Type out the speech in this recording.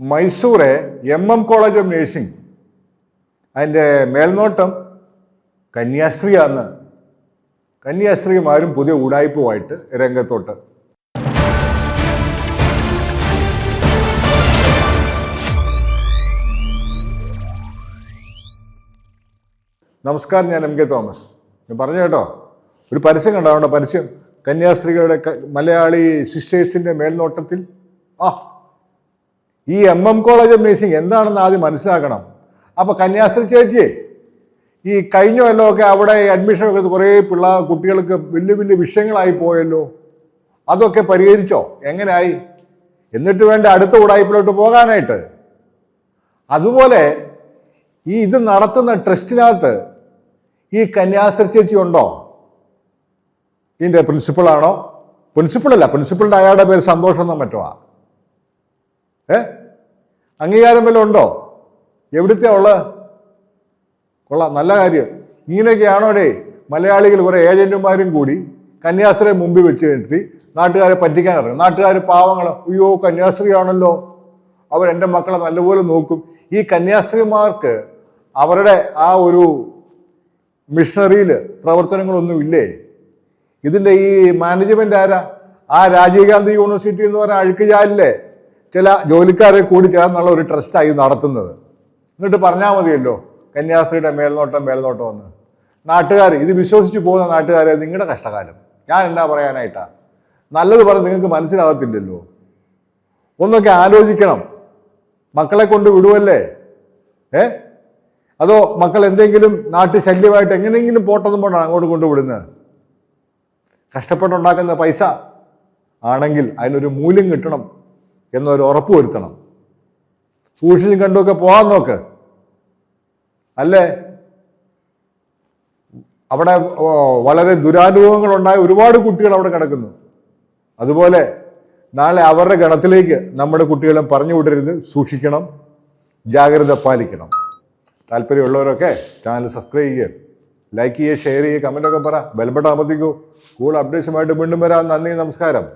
മൈസൂരെ college of nursing അതിൻ്റെ മേൽനോട്ടം കന്യാസ്ത്രീയാന്ന്. കന്യാസ്ത്രീമാരും പുതിയ ഉടായ്പുമായിട്ട് രംഗത്തോട്ട്. നമസ്കാരം, ഞാൻ എം കെ തോമസ്. ഞാൻ പറഞ്ഞു കേട്ടോ, ഒരു പരസ്യം കണ്ടാവണ്ട, പരസ്യം കന്യാസ്ത്രീകളുടെ മലയാളി സിസ്റ്റേഴ്സിൻ്റെ മേൽനോട്ടത്തിൽ. ഈ കോളേജ് ഓഫ് നേഴ്സിംഗ് എന്താണെന്ന് ആദ്യം മനസ്സിലാക്കണം. അപ്പോൾ കന്യാസ്ത്രീ ചേച്ചിയെ ഈ കഴിഞ്ഞ കൊല്ലമൊക്കെ അവിടെ അഡ്മിഷനൊക്കെ കുറേ കുട്ടികൾക്ക് വലിയ വലിയ വിഷയങ്ങളായി പോയല്ലോ. അതൊക്കെ പരിഹരിച്ചോ? എങ്ങനെയായി? എന്നിട്ട് വേണ്ട അടുത്ത ഉടായ്പിലോട്ട് പോകാനായിട്ട്. അതുപോലെ ഇത് നടത്തുന്ന ട്രസ്റ്റിനകത്ത് ഈ കന്യാസ്ത്രീ ചേച്ചി ഉണ്ടോ? ഇതിൻ്റെ പ്രിൻസിപ്പളാണോ? പ്രിൻസിപ്പളല്ല, പ്രിൻസിപ്പളിൻ്റെ അയാളുടെ പേര് സന്തോഷം എന്നോ മറ്റോ. അംഗീകാരം വല്ലതും ഉണ്ടോ? എവിടുത്തെ ഉള്ളത്? കൊള്ളാം, നല്ല കാര്യം. ഇങ്ങനെയൊക്കെയാണോ മലയാളികൾ കുറേ ഏജന്റുമാരും കൂടി കന്യാസ്ത്രീയെ മുമ്പിൽ വെച്ച് നിർത്തി നാട്ടുകാരെ പറ്റിക്കാൻ ഇറങ്ങും. നാട്ടുകാർ പാവങ്ങൾ, അയ്യോ കന്യാസ്ത്രീയാണല്ലോ, അവരെൻ്റെ മക്കളെ നല്ലപോലെ നോക്കും. ഈ കന്യാസ്ത്രീമാർക്ക് അവരുടെ ആ ഒരു മിഷണറിയിൽ പ്രവർത്തനങ്ങളൊന്നും ഇല്ലേ? ഇതിൻ്റെ ഈ മാനേജ്മെന്റ് ആരാ? ആ രാജീവ് ഗാന്ധി യൂണിവേഴ്സിറ്റി എന്ന് പറഞ്ഞ അഴുക്കുചാലിലെ ചില ജോലിക്കാരെ കൂടി ചേർന്നുള്ള ഒരു ട്രസ്റ്റായി നടത്തുന്നത്. എന്നിട്ട് പറഞ്ഞാൽ മതിയല്ലോ കന്യാസ്ത്രീയുടെ മേൽനോട്ടം എന്ന്. നാട്ടുകാർ ഇത് വിശ്വസിച്ച് പോകുന്ന നാട്ടുകാരെ നിങ്ങളുടെ കഷ്ടകാലം. ഞാൻ എന്നാ പറയാനായിട്ടാ? നല്ലത് പറഞ്ഞ് നിങ്ങൾക്ക് മനസ്സിലാകത്തില്ലല്ലോ. ഒന്നൊക്കെ ആലോചിക്കണം. മക്കളെ കൊണ്ട് വിടുവല്ലേ? അതോ മക്കൾ എന്തെങ്കിലും നാട്ടു ശല്യമായിട്ട് എങ്ങനെയെങ്കിലും പോട്ടെന്നും കൊണ്ടാണ് അങ്ങോട്ട് കൊണ്ടുവിടുന്നത്? കഷ്ടപ്പെട്ടുണ്ടാക്കുന്ന പൈസ ആണെങ്കിൽ അതിനൊരു മൂല്യം കിട്ടണം എന്നൊരു ഉറപ്പ് വരുത്തണം. സൂക്ഷിച്ചും കണ്ടുമൊക്കെ പോകാൻ നോക്ക്. അല്ലേ, അവിടെ വളരെ ദുരാനുഭവങ്ങളുണ്ടായ ഒരുപാട് കുട്ടികൾ അവിടെ കിടക്കുന്നു. അതുപോലെ നാളെ അവരുടെ ഗണത്തിലേക്ക് നമ്മുടെ കുട്ടികളെ പറഞ്ഞു വിടരുത്. സൂക്ഷിക്കണം, ജാഗ്രത പാലിക്കണം. താല്പര്യമുള്ളവരൊക്കെ ചാനൽ സബ്സ്ക്രൈബ് ചെയ്യുക, ലൈക്ക് ചെയ്യുക, ഷെയർ ചെയ്യുക, കമൻ്റൊക്കെ പറ, ബെൽബട്ടൺ അമർത്തിക്കൂ. കൂടുതൽ അപ്ഡേറ്റ്സുമായിട്ട് വീണ്ടും വരാം. നന്ദി, നമസ്കാരം.